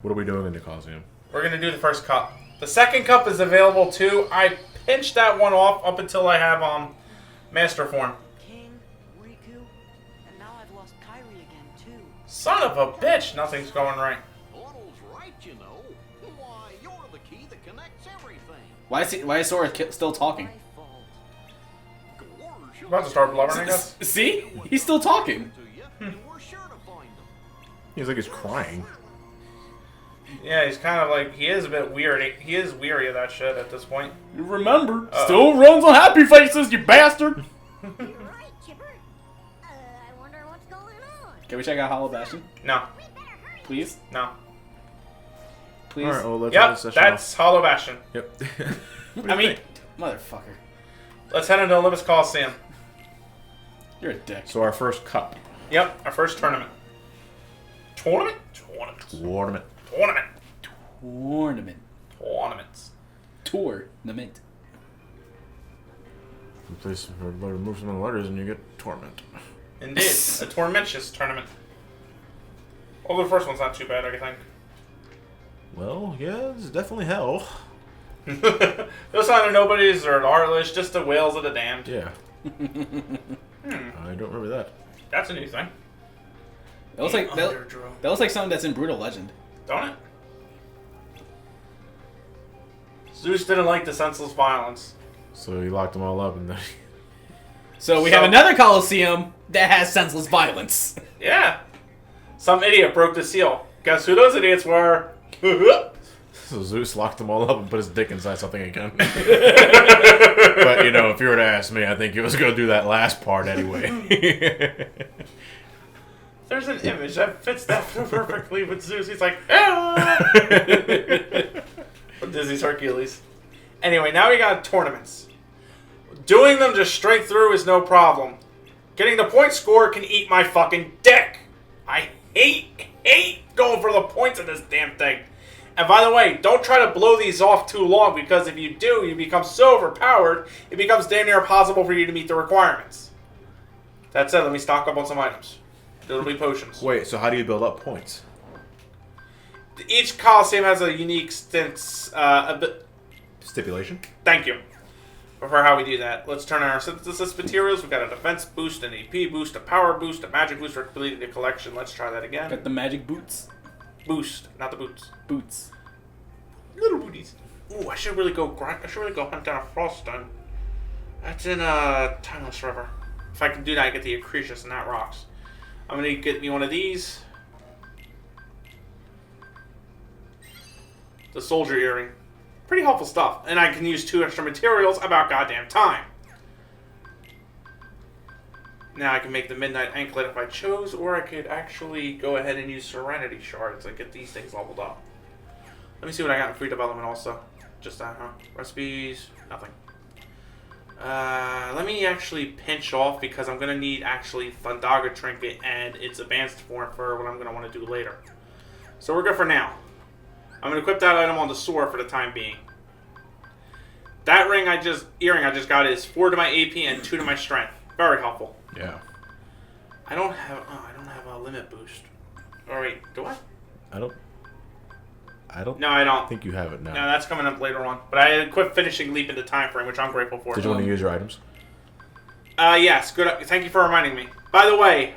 What are we doing in the Coliseum? We're going to do the first cup. The second cup is available too. I pinched that one off up until I have Master Form. King, Riku, and now I've lost Kairi again too. Son of a bitch, nothing's going right. Otto's right, you know. Why, you're the key that connects everything. Why is Sora still talking? My fault. About to start blubbering, I guess. See? He's still talking. We're sure to find them. He's like he's crying. Yeah, he's kind of like, he is a bit weird. He is weary of that shit at this point. You remember, still runs on happy faces, you bastard! You're right, Chipper. I wonder what's going on. Can we check out Hollow Bastion? No. We better hurry. Please? No. Please? Alright, well, let's end Yep, this session that's Hollow Bastion. off. Yep. I mean, motherfucker. Let's head into Olympus Coliseum. You're a dick. So our first cup. Yep, our first tournament. Tournament? Tournament. Tournament. Tournament. Tournaments. Tournament. Replace remove some of the letters and you get torment. Indeed. A tormentous tournament. Although the first one's not too bad, I think. Well, yeah, it's definitely hell. Those sign of nobodies are heartless, just the whales of the damned. Yeah. I don't remember that. That's a new thing. That looks like Underdrome. that looks like something that's in Brutal Legend. Don't it? Zeus didn't like the senseless violence. So he locked them all up and then So we have another Coliseum that has senseless violence. Yeah. Some idiot broke the seal. Guess who those idiots were? so Zeus locked them all up and put his dick inside something again. But you know, if you were to ask me, I think he was gonna do that last part anyway. There's an image that fits that perfectly with Zeus. He's like, ah! With Disney's Hercules. Anyway, now we got tournaments. Doing them just straight through is no problem. Getting the point score can eat my fucking dick. I hate going for the points in this damn thing. And by the way, don't try to blow these off too long, because if you do, you become so overpowered, it becomes damn near impossible for you to meet the requirements. That said, let me stock up on some items. It'll be potions. Wait, so how do you build up points? Each Coliseum has a unique Stipulation? Thank you for how we do that. Let's turn on our synthesis materials. We've got a defense boost, an AP boost, a power boost, a magic boost for completing the collection. Let's try that again. Got the magic boots. Boost, not the boots. Boots. Little booties. Ooh, I should really go hunt down a Froststone. That's in Timeless River. If I can do that, I get the Accretus and that rocks. I'm gonna get me one of these. The soldier earring. Pretty helpful stuff. And I can use 2 extra materials about goddamn time. Now I can make the Midnight Anklet if I chose, or I could actually go ahead and use Serenity Shards and get these things leveled up. Let me see what I got in free development also. Just that, huh? Recipes, nothing. Let me actually pinch off, because I'm going to need actually Thundaga Trinket and its advanced form for what I'm going to want to do later. So we're good for now. I'm going to equip that item on the sword for the time being. That earring I just got is 4 to my AP and 2 to my strength. Very helpful. Yeah. I don't have a limit boost. Or wait, do I? I don't No, I don't. think you have it now. No, that's coming up later on. But I equipped finishing leap into time frame, which I'm grateful for. Did you want to use your items? Yes, good. Thank you for reminding me. By the way,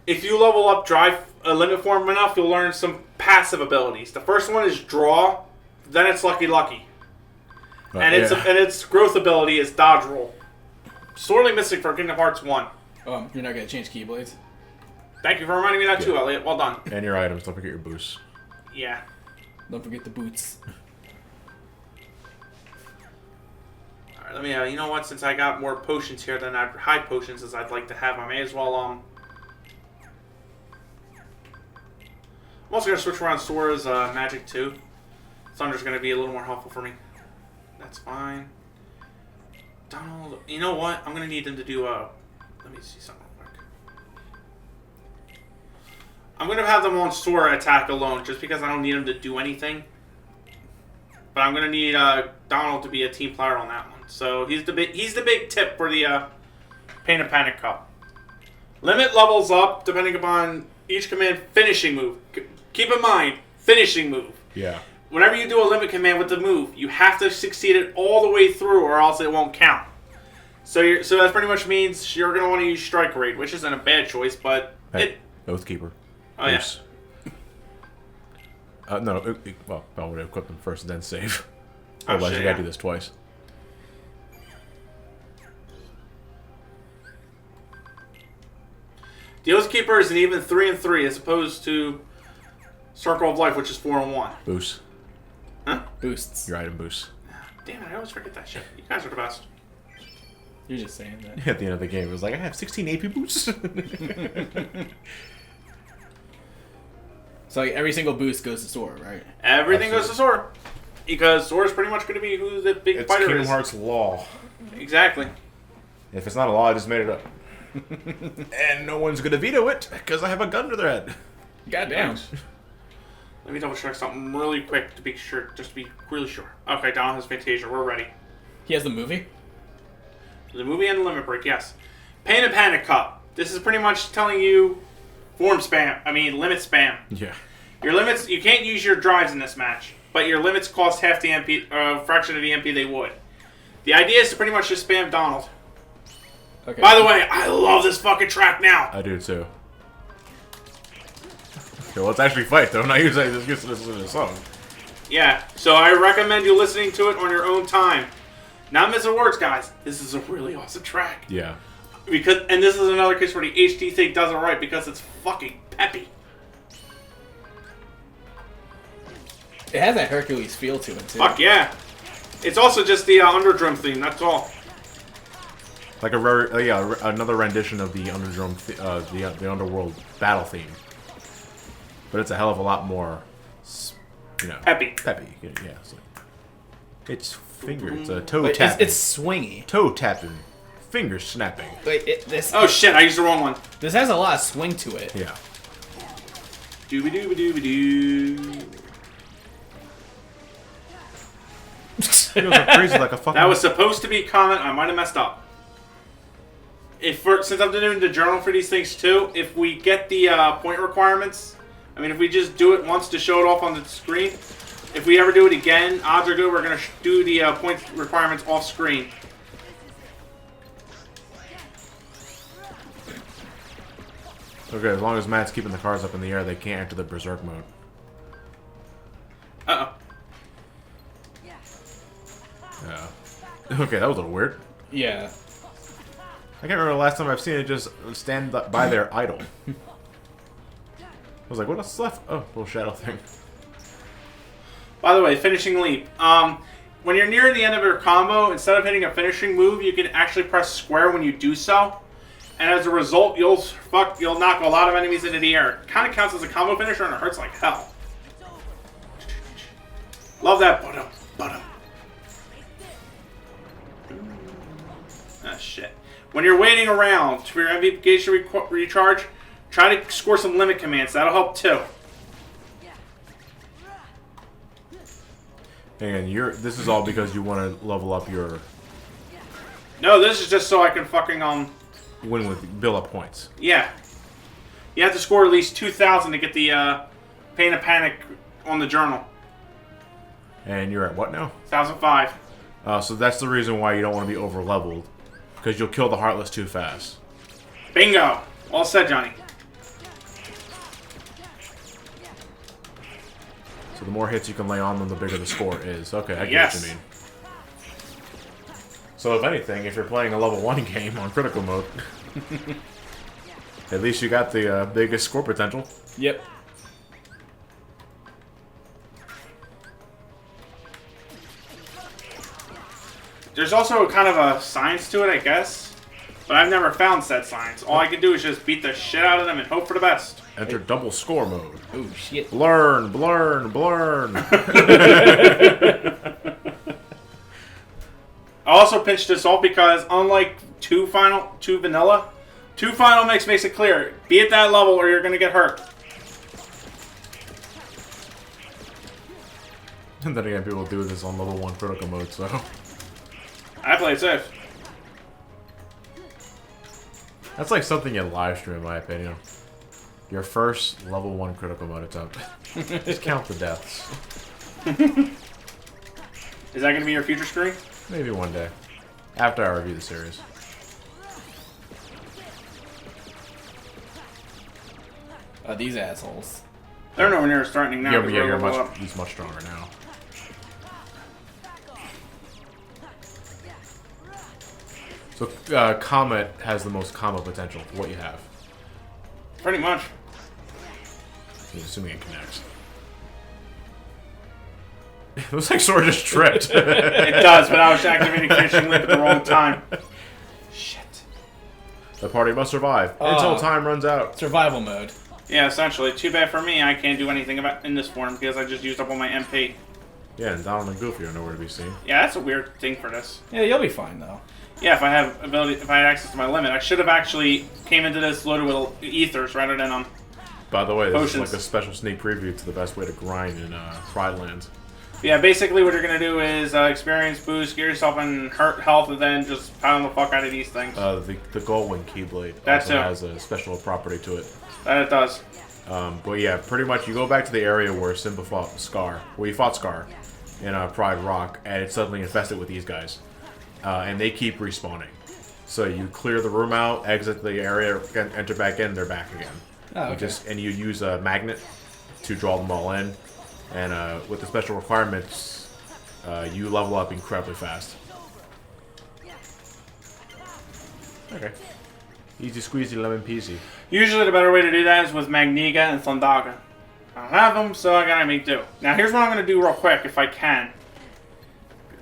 if you level up drive limit form enough, you'll learn some passive abilities. The first one is draw, then it's lucky, and its growth ability is dodge roll. Sorely missing for Kingdom Hearts 1. You're not gonna change Keyblades? Thank you for reminding me of that too, Elliot. Well done. And your items. Don't forget your boosts. Yeah. Don't forget the boots. Alright, let me, you know what? Since I got more potions here than high potions as I'd like to have, I may as well, I'm also going to switch around Sora's magic too. Thunder's going to be a little more helpful for me. That's fine. Donald, you know what? I'm going to need him to do, let me see something real quick. I'm going to have them on Sora attack alone, just because I don't need him to do anything. But I'm going to need Donald to be a team player on that one. So he's the big tip for the Pain and Panic Cup. Limit levels up depending upon each command finishing move. keep in mind, finishing move. Yeah. Whenever you do a limit command with the move, you have to succeed it all the way through, or else it won't count. So that pretty much means you're going to want to use Strike Raid, which isn't a bad choice, but Hey, Oathkeeper. Oh, yeah. Bruce. No, well, I would equip them first and then save. Oh, Otherwise, shit, you gotta yeah. do this twice. The Oathkeeper is an even 3 and 3 as opposed to Circle of Life, which is 4 and 1. Boost. Huh? Boosts. Your item boost. Damn it, I always forget that shit. You guys are the best. You're just saying that. At the end of the game, it was like, I have 16 AP boosts. So like, every single boost goes to Sora, right? Everything goes to Sora. Because Sora's pretty much going to be who the big It's fighter Kingdom is. Hearts law. Exactly. If it's not a law, I just made it up. And no one's gonna veto it, because I have a gun to their head. Goddamn. Let me double check something really quick to be sure, just to be really sure. Okay, Donald has Fantasia. We're ready. He has the movie? The movie and the Limit Break, yes. Pain and Panic Cup. This is pretty much telling you limit spam. Yeah. Your limits, you can't use your drives in this match, but your limits cost half the MP, fraction of the MP they would. The idea is to pretty much just spam Donald. Okay. By the way, I love this fucking track now. I do too. Okay, well, let's actually fight, though. Not usually just listen to the song. Yeah, so I recommend you listening to it on your own time. Not missing words, guys. This is a really awesome track. Yeah. And this is another case where the HD thing does it right because it's fucking peppy. It has that Hercules feel to it, too. Fuck yeah. It's also just the Underdrome theme, that's all. Like another rendition of the Underdrome, the Underworld battle theme. But it's a hell of a lot more, Peppy. Yeah, it's finger. It's a toe But tapping. it's swingy. Toe tapping, finger snapping. Like, this Oh shit, I used the wrong one. this has a lot of swing to it. Yeah. Dooby-dooby-dooby-doo. Feels like crazy, like a fucking. That was supposed to be a comment. I might have messed up. Since I'm doing the journal for these things too, if we get the point requirements, if we just do it once to show it off on the screen, if we ever do it again, odds are good we're going to do the point requirements off screen. Okay, as long as Matt's keeping the cars up in the air, they can't enter the Berserk mode. Uh-oh. Yeah. Okay, that was a little weird. Yeah. I can't remember the last time I've seen it just stand by there idle. I was like, what else is left? Oh, little shadow thing. By the way, finishing leap. When you're near the end of your combo, instead of hitting a finishing move, you can actually press square when you do so. And as a result, you'll knock a lot of enemies into the air. It kind of counts as a combo finisher, and it hurts like hell. Love that bottom. Ah, shit. When you're waiting around for your MVP gauge to recharge, try to score some limit commands. That'll help too. And this is all because you want to level up your No, this is just so I can fucking, win with build up points. yeah. You have to score at least 2,000 to get the Pain and Panic on the journal. And you're at what now? 1,005. So that's the reason why you don't want to be over leveled. Because you'll kill the Heartless too fast. Bingo. All said, Johnny. So the more hits you can lay on them, the bigger the score is. Okay, I get Yes. what you mean. So if anything, if you're playing a level 1 game on critical mode, at least you got the biggest score potential. Yep. There's also kind of a science to it, I guess. But I've never found said science. All I can do is just beat the shit out of them and hope for the best. Enter double score mode. Oh, shit. Blurn, blurn, blurn. I also pinched this off because unlike two vanilla, two final mix makes it clear. Be at that level or you're going to get hurt. And then again, people do this on level 1 critical mode, so. I play it safe. That's like something in live stream, in my opinion. Your first level 1 critical mode attempt. Just count the deaths. Is that going to be your future screen? Maybe one day. After I review the series. These assholes. They're nowhere near as threatening now. He's much stronger now. So, Comet has the most combo potential for what you have. Pretty much. Assuming it connects. It looks like Sora just tripped. It does, but I was activating finishing link at the wrong time. Shit. The party must survive until time runs out. Survival mode. Yeah, essentially. Too bad for me, I can't do anything about in this form because I just used up all my MP. Yeah, and Donald and Goofy are nowhere to be seen. Yeah, that's a weird thing for this. Yeah, you'll be fine though. Yeah, if I had access to my limit, I should have actually came into this loaded with ethers rather than By the way, this potions. is like a special sneak preview to the best way to grind in Pride Lands. Yeah, basically what you're gonna do is experience boost, get yourself in hurt health, and then just pound the fuck out of these things. The Goldwing Keyblade That's also it. has a special property to it. That it does. But yeah, pretty much you go back to the area where Simba fought Scar, where you fought Scar in Pride Rock, and it's suddenly infested with these guys, and they keep respawning. So you clear the room out, exit the area, enter back in, they're back again. Oh, okay. You use a magnet to draw them all in, and with the special requirements, you level up incredibly fast. Okay. Easy squeezy lemon peasy. Usually the better way to do that is with Magniga and Thundaga. I don't have them, so I gotta make do. Now here's what I'm gonna do real quick, if I can.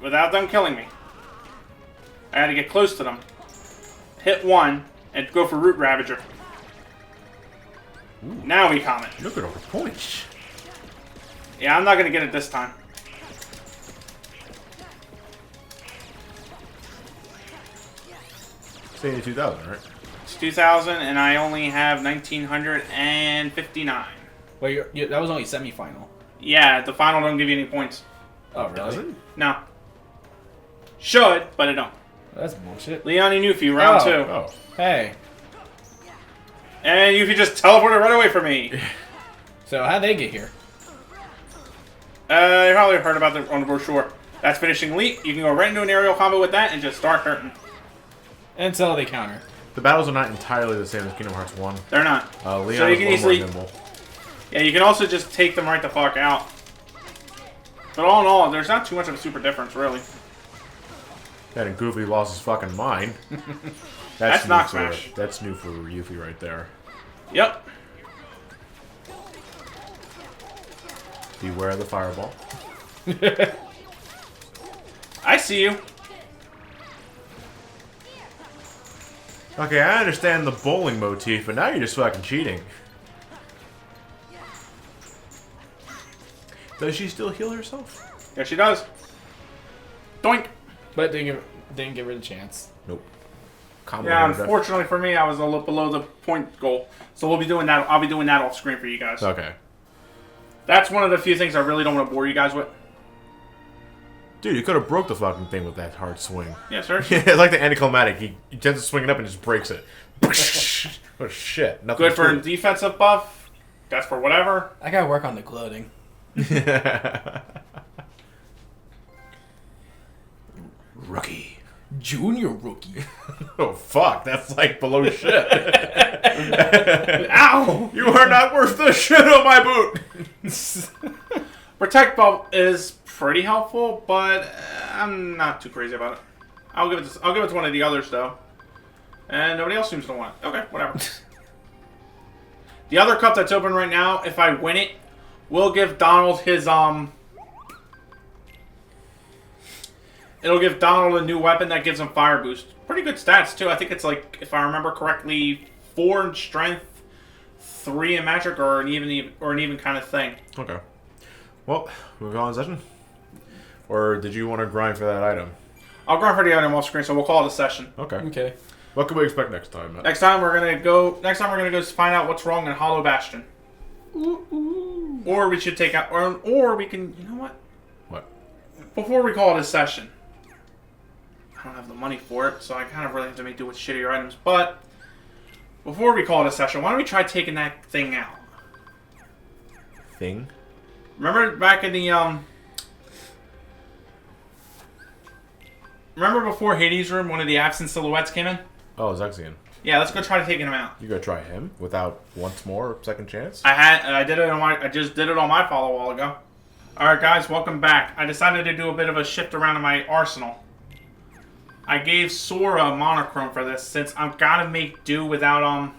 Without them killing me. I gotta get close to them. Hit one, and go for Root Ravager. Ooh. Now we comment. Look at all the points. Yeah, I'm not gonna get it this time. It's 82,000, right? It's 2,000, and I only have 1,959. Wait, that was only semi-final. Yeah, the final don't give you any points. Oh, really? Doesn't? No. Should, but it don't. That's bullshit. Leon and Yuffie, round two. Oh. Hey. And Yuffie just teleported right away from me. So how'd they get here? You probably heard about it on the brochure. That's finishing leap. You can go right into an aerial combo with that and just start hurting. Until they counter. The battles are not entirely the same as Kingdom Hearts 1. They're not. Leon So you is can a little easily- more nimble. Yeah, you can also just take them right the fuck out. But all in all, there's not too much of a super difference, really. Yeah, and Goofy lost his fucking mind. That's new Knock for- Smash. That's new for Yuffie right there. Yep. Beware the fireball. I see you. Okay, I understand the bowling motif, but now you're just fucking cheating. Does she still heal herself? Yeah, she does. Doink. But didn't give her the chance. Nope. Combo Yeah, her to- unfortunately for me, I was a little below the point goal. So we'll be doing that. I'll be doing that off screen for you guys. Okay. That's one of the few things I really don't want to bore you guys with. Dude, you could have broke the fucking thing with that hard swing. Yeah, sir. It's like the anticlimactic. He tends to swing it up and just breaks it. Oh shit. Nothing Good for a to defensive buff. That's for whatever. I gotta work on the gloating. Rookie. Junior rookie. Oh fuck, that's like below shit. Ow! You are not worth the shit on my boot. Protect buff is pretty helpful, but I'm not too crazy about it. I'll give it to one of the others though. And nobody else seems to want it. Okay, whatever. The other cup that's open right now, if I win it, will give Donald his it'll give Donald a new weapon that gives him fire boost. Pretty good stats too. I think it's like, if I remember correctly, 4 in strength, 3 in magic, or an even kind of thing. Okay. Well, we'll call it a session. Or did you want to grind for that item? I'll grind for the item off screen, so we'll call it a session. Okay. Okay. What can we expect next time, Matt? Next time we're gonna go find out what's wrong in Hollow Bastion. Or we should take out, or we can, you know what? What? Before we call it a session, I don't have the money for it, so I kind of really have to make do with shittier items. But before we call it a session, why don't we try taking that thing out? thing. Remember back in the remember before Hades' room, one of the absent silhouettes came in? Oh, Zexion. Yeah, let's go try to take him out. You gotta try him without once more second chance? I just did it on my follow a while ago. Alright guys, welcome back. I decided to do a bit of a shift around in my arsenal. I gave Sora monochrome for this since I've gotta make do without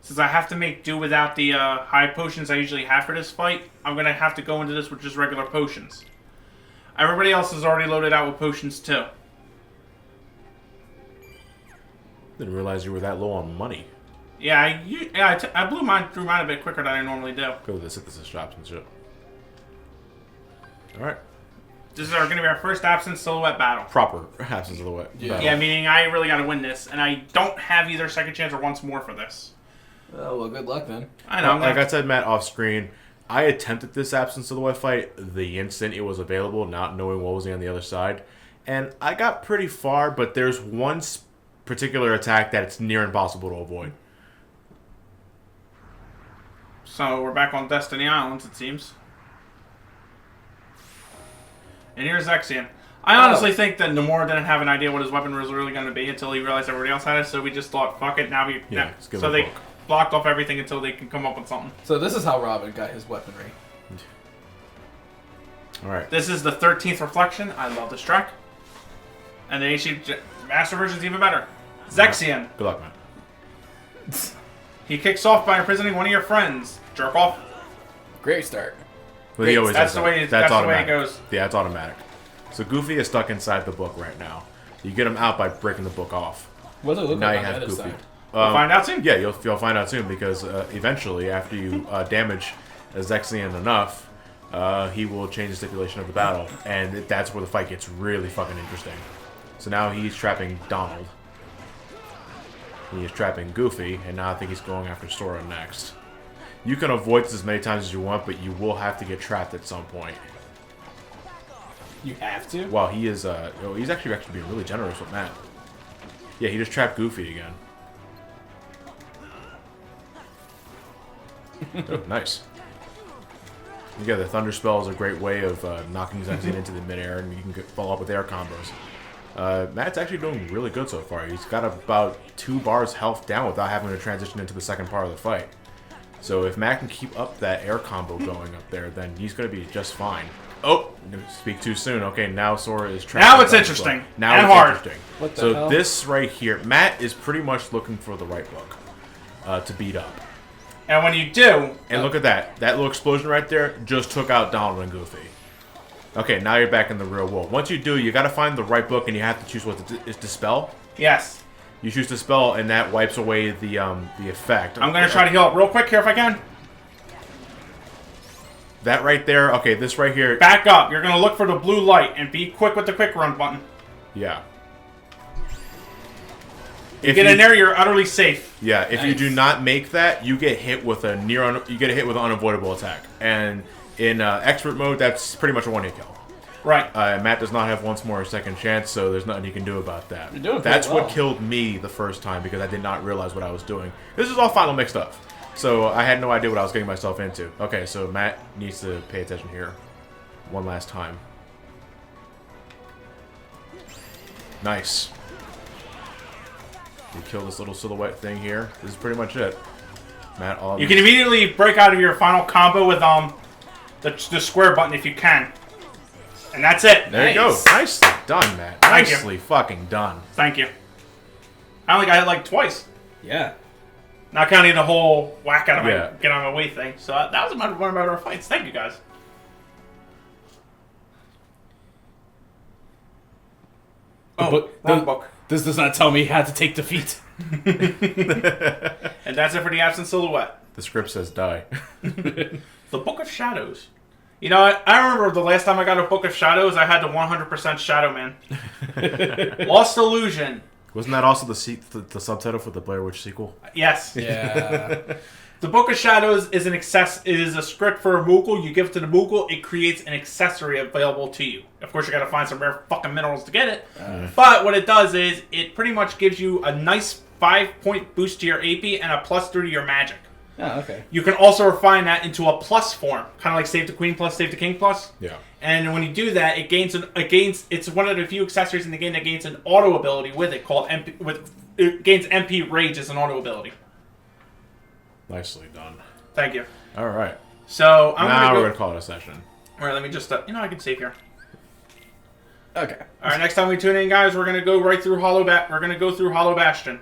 since I have to make do without the high potions I usually have for this fight, I'm gonna have to go into this with just regular potions. Everybody else is already loaded out with potions too. Didn't realize you were that low on money. Yeah, I blew mine through mine a bit quicker than I normally do. Go to the synthesis shops and shit. Alright. This is going to be our first absent silhouette battle. Proper absence of the way. Yeah, meaning I really got to win this, and I don't have either second chance or once more for this. Oh, well, good luck then. I know. Like I said, Matt, off screen, I attempted this absence of the wet fight the instant it was available, not knowing what was on the other side. And I got pretty far, but there's one particular attack that it's near impossible to avoid. So we're back on Destiny Islands, it seems. And here's Zexion. I honestly think that Nomura didn't have an idea what his weapon was really going to be until he realized everybody else had it, so we just thought, fuck it, now we... Yeah, so they blocked off everything until they can come up with something. So this is how Robin got his weaponry. Alright. This is the 13th Reflection. I love this track. And the HD Master version's even better. Zexion. Good luck, man. He kicks off by imprisoning one of your friends. Jerk off. Great start. Well, he always That's does the that. way. That's the way it goes. Yeah, it's automatic. So Goofy is stuck inside the book right now. You get him out by breaking the book off. What does it look Now like you on the have other Goofy. side? We'll find out soon. Yeah, you'll find out soon because eventually, after you damage Zexion enough, he will change the stipulation of the battle, and that's where the fight gets really fucking interesting. So now he's trapping Donald. He is trapping Goofy, and now I think he's going after Sora next. You can avoid this as many times as you want, but you will have to get trapped at some point. You have to? Well, he is, he's actually being really generous with Matt. Yeah, he just trapped Goofy again. Oh, nice. Yeah, the Thunder Spell is a great way of knocking Zexion into the midair, and you can follow up with air combos. Matt's actually doing really good so far. He's got about 2 bars health down without having to transition into the second part of the fight. So if Matt can keep up that air combo going up there, then he's going to be just fine. Oh, speak too soon. Okay, now Sora is trapped. Now it's interesting. Now and it's hard. interesting. What the So hell? this right here, Matt is pretty much looking for the right book to beat up. And when you do, And look at that. That little explosion right there just took out Donald and Goofy. Okay, now you're back in the real world. Once you do, you got to find the right book, and you have to choose what is Dispel. yes, You choose Dispel, and that wipes away the effect. I'm gonna try to heal up real quick here if I can. That right there. Okay, this right here. Back up. You're gonna look for the blue light and be quick with the quick run button. Yeah. You get in there, you're utterly safe. Yeah, if you Nice. do not make that, you get hit with a you get hit with an unavoidable attack. And in expert mode, that's pretty much a one-hit kill. Right. Matt does not have once more a second chance, so there's nothing you can do about that. You're doing That's pretty what well. killed me the first time because I did not realize what I was doing. This is all final mixed up, so I had no idea what I was getting myself into. Okay, so Matt needs to pay attention here one last time. Nice. You kill this little silhouette thing here. This is pretty much it. Matt, all You can immediately break out of your final combo with the square button if you can. And that's it. There you go. Nice. Nicely done, Matt. Thank you. Nicely fucking done. Thank you. I only got hit like twice. Yeah. Not counting the whole whack out of Yeah. my get out of my way thing. So that was one of my better fights. Thank you guys. Wrong book. This does not tell me how to take defeat. And that's it for the absent silhouette. The script says die. The Book of Shadows. You know, I remember the last time I got a Book of Shadows, I had the 100% Shadow Man. Lost Illusion. Wasn't that also the subtitle for the Blair Witch sequel? Yes. Yeah. The Book of Shadows is a script for a Moogle. You give it to the Moogle, it creates an accessory available to you. Of course, you gotta find some rare fucking minerals to get it. But what it does is, it pretty much gives you a nice 5-point boost to your AP and a +3 to your magic. Oh, okay. You can also refine that into a plus form, kind of like Save the Queen plus, Save the King plus. Yeah. And when you do that, it gains it's one of the few accessories in the game that gains an auto ability with it called MP. It gains MP Rage as an auto ability. Nicely done. Thank you. All right. So Now we're we're gonna call it a session. All right, let me just I can save here. Okay. All right, next time we tune in, guys, we're gonna go right through We're gonna go through Hollow Bastion.